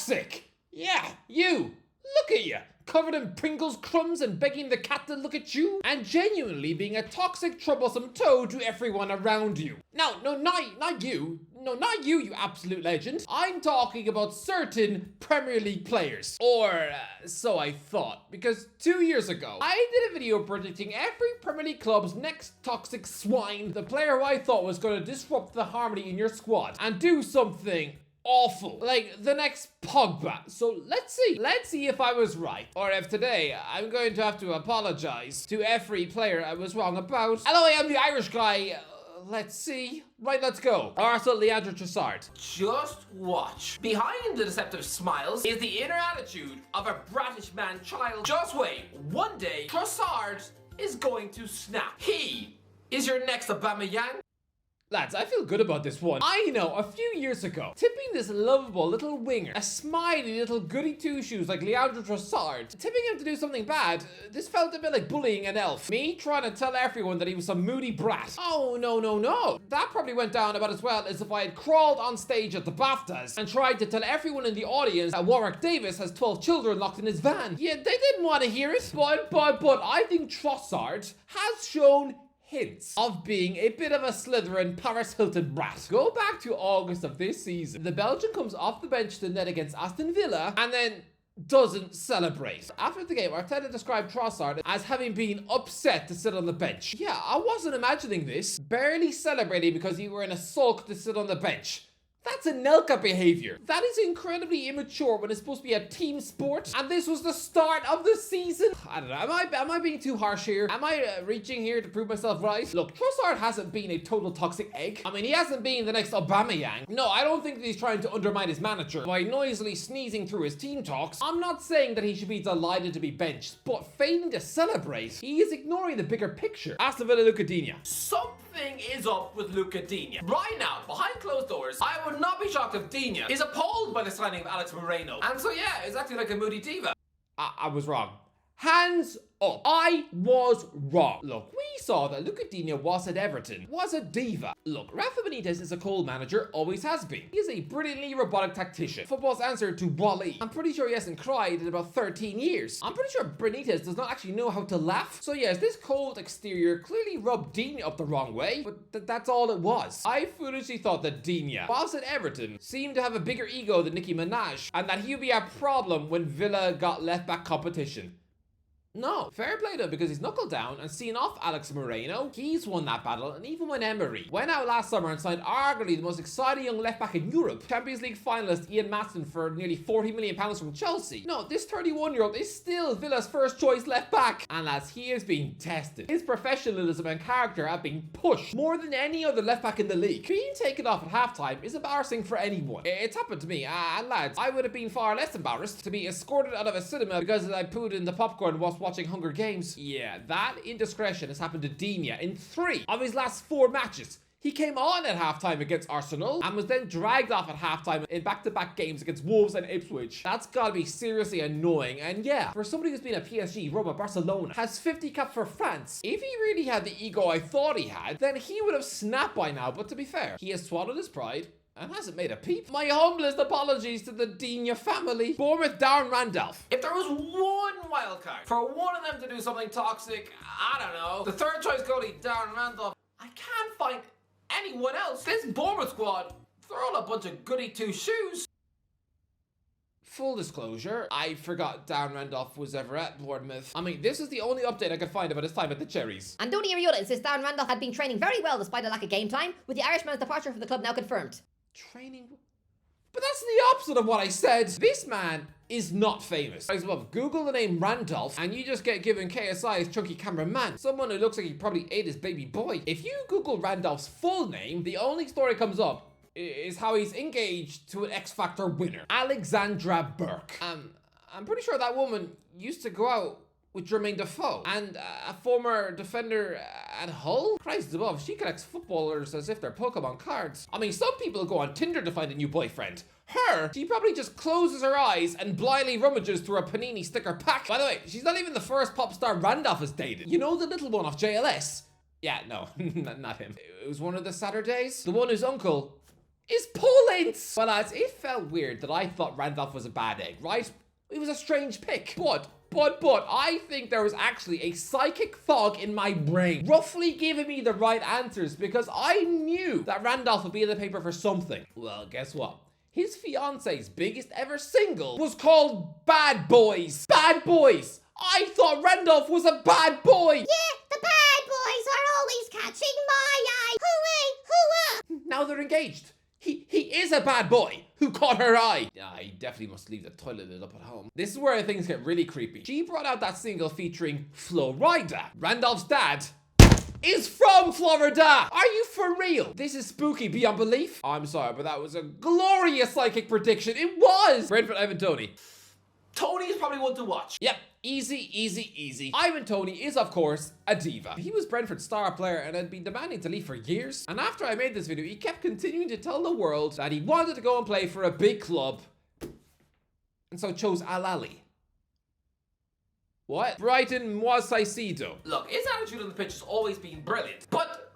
toxic. Yeah, you. Look at you. Covered in Pringles crumbs and begging the cat to look at you, and genuinely being a toxic, troublesome toad to everyone around you. No, not you. No, not you, you absolute legend. I'm talking about certain Premier League players. Or, so I thought. Because 2 years ago, I did a video predicting every Premier League club's next toxic swine, the player who I thought was going to disrupt the harmony in your squad and do something awful, like the next Pogba. So let's see if I was right, or if today I'm going to have to apologize to every player I was wrong about. Hello, I am the Irish guy. Let's see. Right, let's go. Arsenal, Leandro Trossard. Just watch. Behind the deceptive smiles is the inner attitude of a bratish man-child. Just wait. One day, Trossard is going to snap. He is your next Aubameyang. Lads, I feel good about this one. I know, a few years ago, tipping this lovable little winger, a smiley little goody two-shoes like Leandro Trossard, tipping him to do something bad, this felt a bit like bullying an elf. Me trying to tell everyone that he was some moody brat. Oh, no. That probably went down about as well as if I had crawled on stage at the BAFTAs and tried to tell everyone in the audience that Warwick Davis has 12 children locked in his van. Yeah, they didn't want to hear it. But I think Trossard has shown hints of being a bit of a Slytherin Paris Hilton brat. Go back to August of this season. The Belgian comes off the bench to net against Aston Villa and then doesn't celebrate. After the game, Arteta described Trossard as having been upset to sit on the bench. Yeah, I wasn't imagining this. Barely celebrating because you were in a sulk to sit on the bench. That's Anelka behavior. That is incredibly immature when it's supposed to be a team sport. And this was the start of the season. I don't know. Am I being too harsh here? Am I reaching here to prove myself right? Look, Trossard hasn't been a total toxic egg. I mean, he hasn't been the next Aubameyang. No, I don't think that he's trying to undermine his manager by noisily sneezing through his team talks. I'm not saying that he should be delighted to be benched, but failing to celebrate, he is ignoring the bigger picture. Aston Villa, Luca Digne. Something is up with Luca Digne. Right now, behind closed doors, I would not be shocked if Digne is appalled by the signing of Alex Moreno. And so yeah, it's acting like a moody diva. I was wrong. Hands up. I was wrong. Look, we saw that Luca Digne was at Everton, was a diva. Look, Rafa Benitez is a cold manager, always has been. He is a brilliantly robotic tactician. Football's answer to Wally. I'm pretty sure he hasn't cried in about 13 years. I'm pretty sure Benitez does not actually know how to laugh. So yes, this cold exterior clearly rubbed Digne up the wrong way, but that's all it was. I foolishly thought that Digne, boss at Everton, seemed to have a bigger ego than Nicki Minaj, and that he would be a problem when Villa got left back competition. No, fair play to him because he's knuckled down and seen off Alex Moreno. He's won that battle, and even when Emery went out last summer and signed arguably the most exciting young left-back in Europe, Champions League finalist Ian Maatsen for nearly £40 million from Chelsea. No, this 31-year-old is still Villa's first choice left-back, and as he is being tested, his professionalism and character have been pushed more than any other left-back in the league. Being taken off at halftime is embarrassing for anyone. It's happened to me, and lads, I would have been far less embarrassed to be escorted out of a cinema because I pooed in the popcorn whilst watching Hunger Games. Yeah, that indiscretion has happened to Digne in 3 of his last 4 matches. He came on at halftime against Arsenal and was then dragged off at halftime in back-to-back games against Wolves and Ipswich. That's gotta be seriously annoying. And yeah, for somebody who's been at PSG, Roma, Barcelona, has 50 caps for France, if he really had the ego I thought he had, then he would have snapped by now. But to be fair, he has swallowed his pride and hasn't made a peep. My humblest apologies to the Digne family. Bournemouth, Darren Randolph. If there was one wild card for one of them to do something toxic, I don't know, the third choice goalie, Darren Randolph, I can't find anyone else. This Bournemouth squad, they're all a bunch of goody two-shoes. Full disclosure, I forgot Darren Randolph was ever at Bournemouth. I mean, this is the only update I could find about his time at the Cherries. Andoni Iraola insists Darren Randolph had been training very well despite a lack of game time, with the Irishman's departure from the club now confirmed. Training? But that's the opposite of what I said. This man is not famous. Well, Google the name Randolph and you just get given KSI's chunky cameraman, someone who looks like he probably ate his baby boy. If you Google Randolph's full name, the only story comes up is how he's engaged to an X Factor winner, Alexandra Burke. I'm pretty sure that woman used to go out with Jermaine Defoe and a former defender at Hull. Christ above, she collects footballers as if they're Pokemon cards. I mean, some people go on Tinder to find a new boyfriend. Her, she probably just closes her eyes and blindly rummages through a Panini sticker pack. By the way, she's not even the first pop star Randolph has dated. You know the little one off JLS? Yeah, no, not him. It was one of the Saturdays. The one whose uncle is Poland. Well, lads, it felt weird that I thought Randolph was a bad egg, right? It was a strange pick. But I think there was actually a psychic fog in my brain, roughly giving me the right answers because I knew that Randolph would be in the paper for something. Well, guess what? His fiance's biggest ever single was called Bad Boys. Bad Boys. I thought Randolph was a bad boy. Yeah, the bad boys are always catching my eye. Hooey, hooah. Now they're engaged. He is a bad boy who caught her eye. Yeah, he definitely must leave the toilet lid up at home. This is where things get really creepy. She brought out that single featuring Florida. Randolph's dad is from Florida. Are you for real? This is spooky beyond belief. I'm sorry, but that was a glorious psychic prediction. It was. Brentford, Ivan Toney. Tony is probably one to watch. Yep. Easy, easy, easy. Ivan Toney is, of course, a diva. He was Brentford's star player and had been demanding to leave for years. And after I made this video, he kept continuing to tell the world that he wanted to go and play for a big club. And so chose Al Ahly. What? Brighton was Caicedo. Look, his attitude on the pitch has always been brilliant. But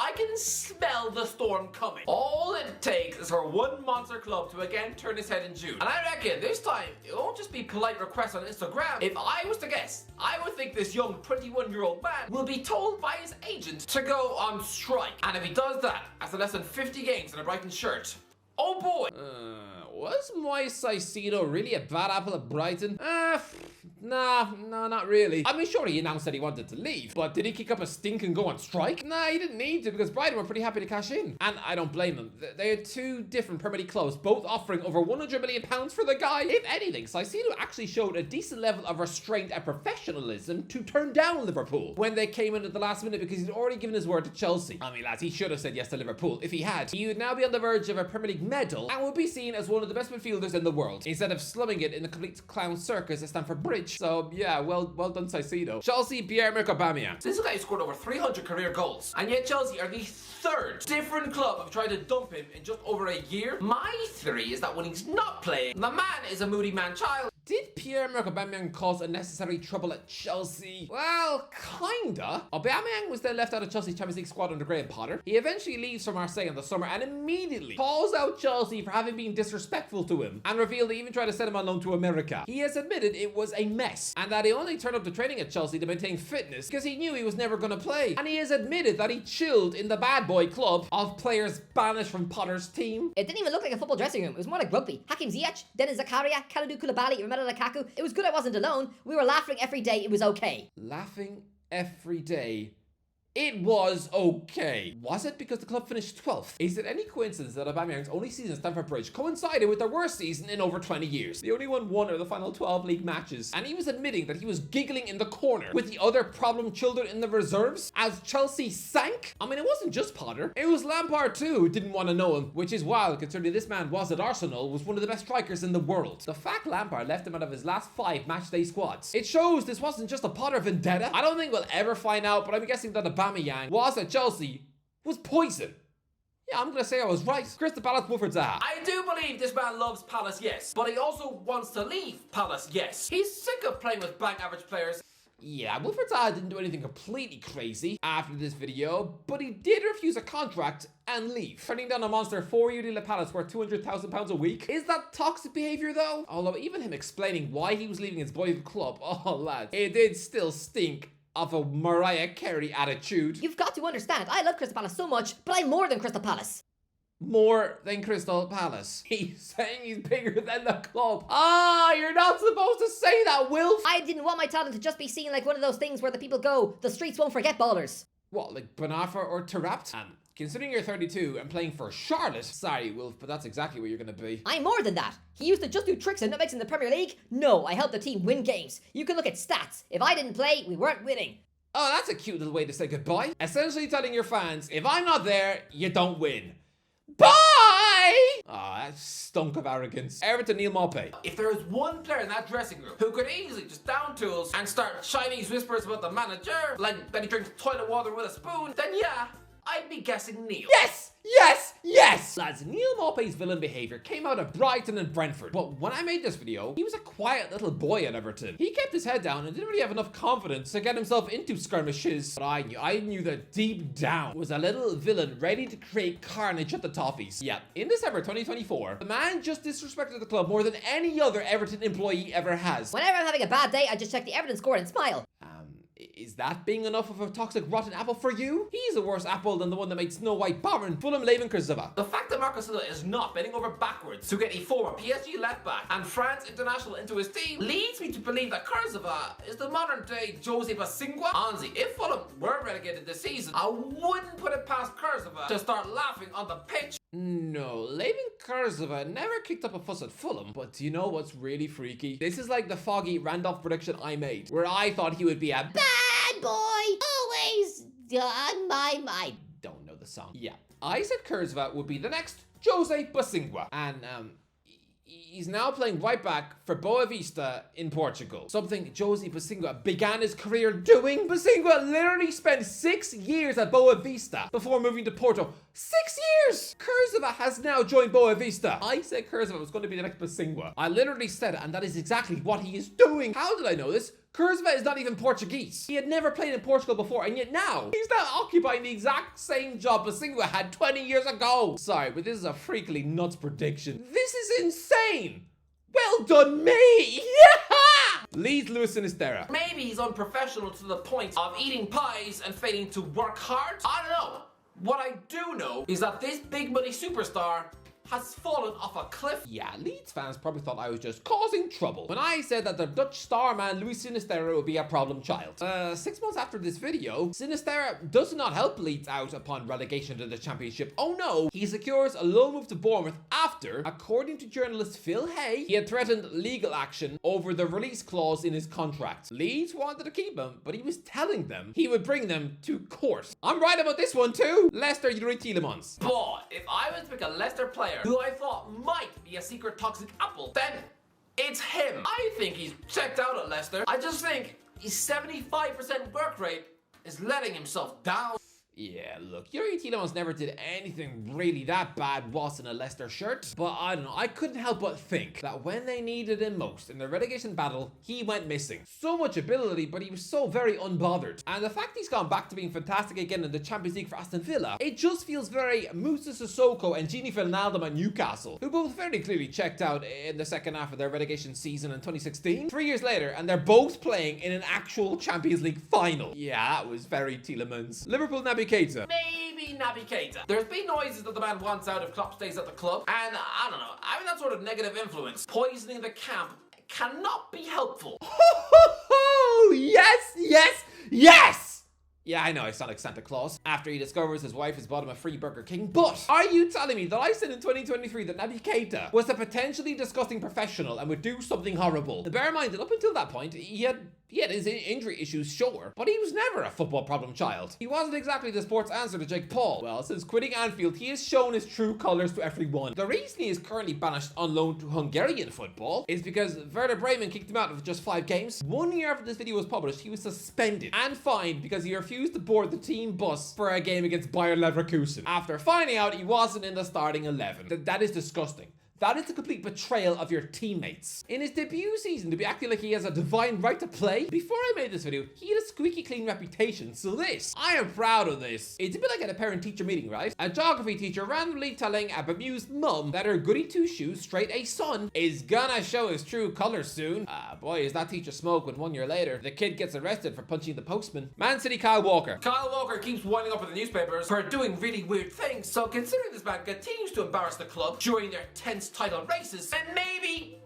I can smell the storm coming. All it takes is for one monster club to again turn his head in June. And I reckon this time, it won't just be polite requests on Instagram. If I was to guess, I would think this young 21-year-old man will be told by his agent to go on strike. And if he does that, after less than 50 games in a Brighton shirt, oh boy! Was Moise Caicedo really a bad apple at Brighton? Nah, not really. I mean, sure, he announced that he wanted to leave, but did he kick up a stink and go on strike? Nah, he didn't need to because Brighton were pretty happy to cash in. And I don't blame them. They are two different Premier League clubs, both offering over £100 million for the guy. If anything, Caicedo actually showed a decent level of restraint and professionalism to turn down Liverpool when they came in at the last minute because he'd already given his word to Chelsea. I mean, lads, he should have said yes to Liverpool. If he had, he would now be on the verge of a Premier League medal and would be seen as one of the best midfielders in the world instead of slumming it in the complete clown circus at Stamford Bridge. So yeah, well done Caicedo. Chelsea, Pierre-Emerick Aubameyang. This guy scored over 300 career goals, and yet Chelsea are the third different club have tried to dump him in just over a year. My theory is that when he's not playing, the man is a moody man-child. Did Pierre-Emerick Aubameyang cause unnecessary trouble at Chelsea? Well, kinda. Aubameyang was then left out of Chelsea's Champions League squad under Graham Potter. He eventually leaves for Marseille in the summer and immediately calls out Chelsea for having been disrespectful to him and revealed they even tried to send him on loan to America. He has admitted it was a mess and that he only turned up to training at Chelsea to maintain fitness because he knew he was never going to play. And he has admitted that he chilled in the bad boy club of players banished from Potter's team. It didn't even look like a football dressing room. It was more like rugby. Hakim Ziyech, Denis Zakaria, Kalidou Koulibaly, Romelu Lukaku. It was good I wasn't alone. We were laughing every day. It was okay. Laughing every day. It was okay. Was it because the club finished 12th? Is it any coincidence that Aubameyang's only season at Stamford Bridge coincided with their worst season in over 20 years? They only won one of the final 12 league matches, and he was admitting that he was giggling in the corner with the other problem children in the reserves as Chelsea sank? I mean, it wasn't just Potter. It was Lampard too who didn't want to know him, which is wild considering this man was at Arsenal, was one of the best strikers in the world. The fact Lampard left him out of his last 5 matchday squads, it shows this wasn't just a Potter vendetta. I don't think we'll ever find out, but I'm guessing that Aubameyang was at Chelsea was poison. Yeah, I'm gonna say I was right. Crystal Palace, Wilfried Zaha. I do believe this man loves Palace, yes, but he also wants to leave Palace, yes. He's sick of playing with blank average players. Yeah, Wilfried Zaha didn't do anything completely crazy after this video, but he did refuse a contract and leave, turning down a monster 4-year deal at Palace worth £200,000 a week. Is that toxic behaviour though? Although even him explaining why he was leaving his boyhood club, oh lads, it did still stink of a Mariah Carey attitude. You've got to understand, I love Crystal Palace so much, but I'm more than Crystal Palace. More than Crystal Palace. He's saying he's bigger than the club. Ah, you're not supposed to say that, Wilf. I didn't want my talent to just be seen like one of those things where the people go, the streets won't forget ballers. What, like Banafa or Tarabt? Considering you're 32 and playing for Charlotte, sorry, Wilf, but that's exactly what you're gonna be. I'm more than that. He used to just do tricks and nutmegs in the Premier League. No, I helped the team win games. You can look at stats. If I didn't play, we weren't winning. Oh, that's a cute little way to say goodbye. Essentially telling your fans, if I'm not there, you don't win. Bye! Oh, that stunk of arrogance. Everton, Neil Maupay. If there is one player in that dressing room who could easily just down tools and start Chinese whispers about the manager, like that he drinks toilet water with a spoon, then yeah, I'd be guessing Neil. Yes! Yes! Yes! Lads, Neil Maupay's villain behaviour came out of Brighton and Brentford. But when I made this video, he was a quiet little boy at Everton. He kept his head down and didn't really have enough confidence to get himself into skirmishes. But I knew that deep down was a little villain ready to create carnage at the Toffees. Yeah, in December 2024, the man just disrespected the club more than any other Everton employee ever has. Whenever I'm having a bad day, I just check the Everton score and smile. Is that being enough of a toxic rotten apple for you? He's a worse apple than the one that made Snow White barren, Fulham and Kurzawa. The fact that Marco Silva is not bending over backwards to get a former PSG left back and France international into his team leads me to believe that Kurzawa is the modern day Jose Basingwa. Honestly, if Fulham were relegated this season, I wouldn't put it past Kurzawa to start laughing on the pitch. No, Leivin Kurzawa never kicked up a fuss at Fulham, but do you know what's really freaky? This is like the foggy Randolph prediction I made, where I thought he would be a bad boy, always on my mind. Don't know the song. Yeah, I said Kurzawa would be the next Jose Basingwa, and he's now playing right back for Boa Vista in Portugal. Something Jose Basingwa began his career doing. Basingwa literally spent 6 years at Boa Vista before moving to Porto. 6 years! Kurzawa has now joined Boa Vista. I said Kurzawa was going to be the next Basingwa. I literally said it, and that is exactly what he is doing. How did I know this? Kurzawa is not even Portuguese. He had never played in Portugal before, and yet now he's now occupying the exact same job Basingwa had 20 years ago. Sorry, but this is a freakily nuts prediction. This is insane. Well done, me. Yeah! Leeds and Sinisterra. Maybe he's unprofessional to the point of eating pies and failing to work hard. I don't know. What I do know is that this big money superstar has fallen off a cliff. Yeah, Leeds fans probably thought I was just causing trouble when I said that the Dutch star man Luis Sinisterra would be a problem child. 6 months after this video, Sinisterra does not help Leeds out upon relegation to the Championship. Oh no, he secures a loan move to Bournemouth after, according to journalist Phil Hay, he had threatened legal action over the release clause in his contract. Leeds wanted to keep him, but he was telling them he would bring them to court. I'm right about this one too. Leicester United Tielemans. But if I was to pick a Leicester player who I thought might be a secret toxic apple, then it's him. I think he's checked out at Leicester. I just think his 75% work rate is letting himself down. Yeah, look, Yuri Tielemans never did anything really that bad whilst in a Leicester shirt, but I don't know, I couldn't help but think that when they needed him most in the relegation battle, he went missing. So much ability, but he was so very unbothered. And the fact he's gone back to being fantastic again in the Champions League for Aston Villa, it just feels very Moussa Sissoko and Gini Wijnaldum at Newcastle, who both very clearly checked out in the second half of their relegation season in 2016. 3 years later, and they're both playing in an actual Champions League final. Yeah, that was very Tielemans. Liverpool Naby Keita. Maybe Naby Keita. There's been noises that the man wants out if Klopp stays at the club, and I don't know, having that sort of negative influence poisoning the camp cannot be helpful. Yes, yes, yes! Yeah, I know I sound like Santa Claus after he discovers his wife has bought him a free Burger King, but are you telling me that I said in 2023 that Naby Keita was a potentially disgusting professional and would do something horrible? Bear in mind that up until that point, he had his injury issues, sure, but he was never a football problem child. He wasn't exactly the sports answer to Jake Paul. Well, since quitting Anfield, he has shown his true colours to everyone. The reason he is currently banished on loan to Hungarian football is because Werder Bremen kicked him out of just 5 games. 1 year after this video was published, he was suspended and fined because he refused to board the team bus for a game against Bayer Leverkusen after finding out he wasn't in the starting 11. That is disgusting. That is a complete betrayal of your teammates. In his debut season, to be acting like he has a divine right to play, before I made this video, he had a squeaky clean reputation, so I am proud of this. It's a bit like at a parent-teacher meeting, right? A geography teacher randomly telling a bemused mum that her goody two-shoes straight A son is gonna show his true colors soon. Boy, is that teacher smoke when 1 year later, the kid gets arrested for punching the postman. Man City Kyle Walker. Kyle Walker keeps winding up with the newspapers for doing really weird things, so considering this man continues to embarrass the club during their tense title races, and maybe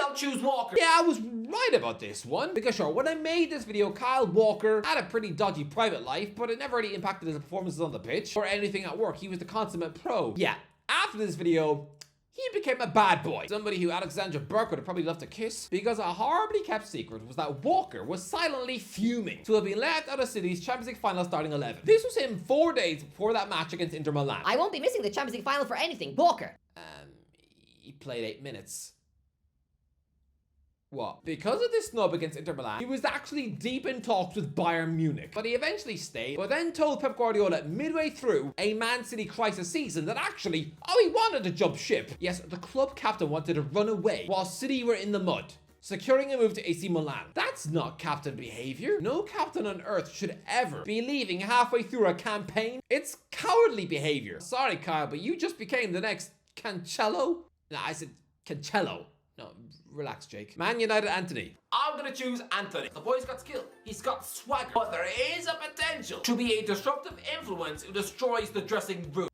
I'll choose Walker. Yeah, I was right about this one. Because sure, when I made this video, Kyle Walker had a pretty dodgy private life, but it never really impacted his performances on the pitch or anything at work. He was the consummate pro. Yeah, after this video, he became a bad boy. Somebody who Alexandra Burke would have probably loved to kiss, because a horribly kept secret was that Walker was silently fuming to have been left out of City's Champions League final starting 11. This was him 4 days before that match against Inter Milan. I won't be missing the Champions League final for anything. Walker. He played 8 minutes. What? Because of this snub against Inter Milan, he was actually deep in talks with Bayern Munich. But he eventually stayed, but then told Pep Guardiola midway through a Man City crisis season that actually, he wanted to jump ship. Yes, the club captain wanted to run away while City were in the mud, securing a move to AC Milan. That's not captain behavior. No captain on earth should ever be leaving halfway through a campaign. It's cowardly behavior. Sorry, Kyle, but you just became the next Cancelo? No, I said Cancelo. No, relax, Jake. Man United, Antony. I'm gonna choose Antony. The boy's got skill, he's got swagger, but there is a potential to be a disruptive influence who destroys the dressing room.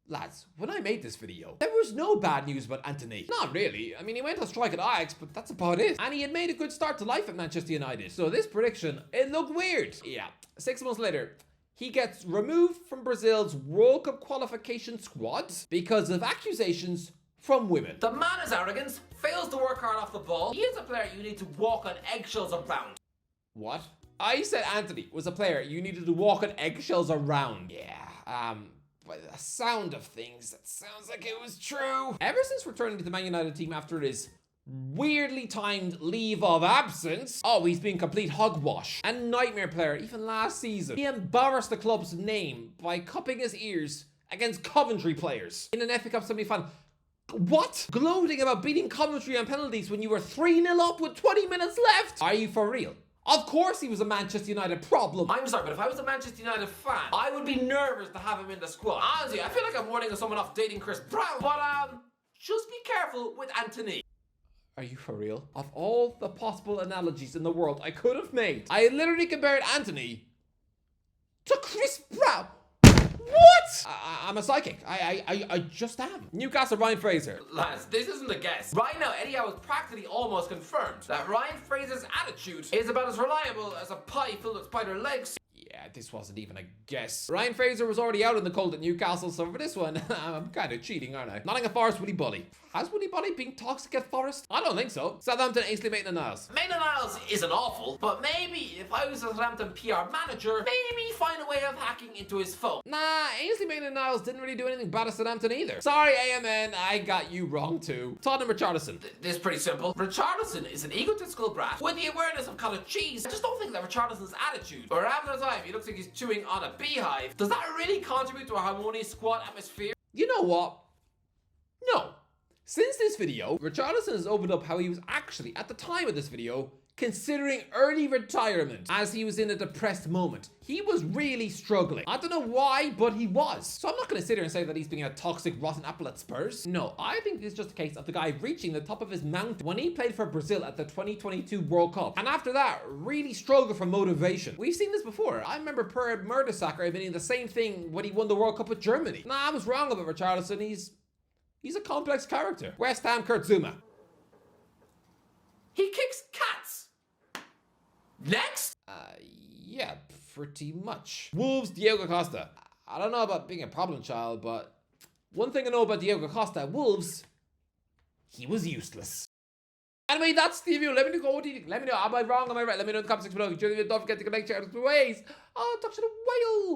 Lads, when I made this video, there was no bad news about Antony. Not really. I mean, he went on strike at Ajax, but that's about it. And he had made a good start to life at Manchester United. So this prediction, it looked weird. Yeah, 6 months later, he gets removed from Brazil's World Cup qualification squad because of accusations from women. The man is arrogant, fails to work hard off the ball. He is a player you need to walk on eggshells around. What? I said Antony was a player you needed to walk on eggshells around. Yeah, by the sound of things, that sounds like it was true. Ever since returning to the Man United team after his weirdly timed leave of absence, he's been complete hogwash and nightmare player. Even last season, he embarrassed the club's name by cupping his ears against Coventry players in an FA Cup semi-final. What? Gloating about beating Coventry on penalties when you were 3-0 up with 20 minutes left? Are you for real? Of course he was a Manchester United problem. I'm sorry, but if I was a Manchester United fan, I would be nervous to have him in the squad. Honestly, I feel like I'm warning someone off dating Chris Brown. But, just be careful with Antony. Are you for real? Of all the possible analogies in the world I could have made, I literally compared Antony to Chris Brown. What? I'm a psychic. I just am. Newcastle, Ryan Fraser. Lads, this isn't a guess. Right now, Eddie Howe is practically almost confirmed that Ryan Fraser's attitude is about as reliable as a pie filled with spider legs. Yeah, this wasn't even a guess. Ryan Fraser was already out in the cold at Newcastle, so for this one, I'm kind of cheating, aren't I? Nottingham Forest, Willy Bully. Has Willy Bully been toxic at Forest? I don't think so. Southampton, Ainsley Maitland-Niles. Maitland-Niles isn't awful, but maybe if I was a Southampton PR manager, maybe find a way of hacking into his phone. Nah, Ainsley Maitland-Niles didn't really do anything bad at Southampton either. Sorry, AMN, I got you wrong too. Tottenham, Richarlison. This is pretty simple. Richarlison is an egotistical brat with the awareness of cottage cheese. I just don't think that Richarlison's attitude, or half the time he looks like he's chewing on a beehive, does that really contribute to a harmonious squad atmosphere? You know what? No. Since this video, Richarlison has opened up how he was actually, at the time of this video, considering early retirement as he was in a depressed moment. He was really struggling. I don't know why, but he was. So I'm not going to sit here and say that he's being a toxic, rotten apple at Spurs. No, I think it's just a case of the guy reaching the top of his mountain when he played for Brazil at the 2022 World Cup. And after that, really struggled for motivation. We've seen this before. I remember Per Mertesacker admitting the same thing when he won the World Cup with Germany. Nah, I was wrong about Richarlison. He's a complex character. West Ham, Kurt Zouma. He kicks cats. Next? Yeah, pretty much. Wolves, Diego Costa. I don't know about being a problem child, but one thing I know about Diego Costa at Wolves, he was useless. Anyway, that's the review. Let me know what you think. Let me know, am I wrong, am I right? Let me know in the comment section below. Don't forget to connect, share, ways. Oh, touch of the whale.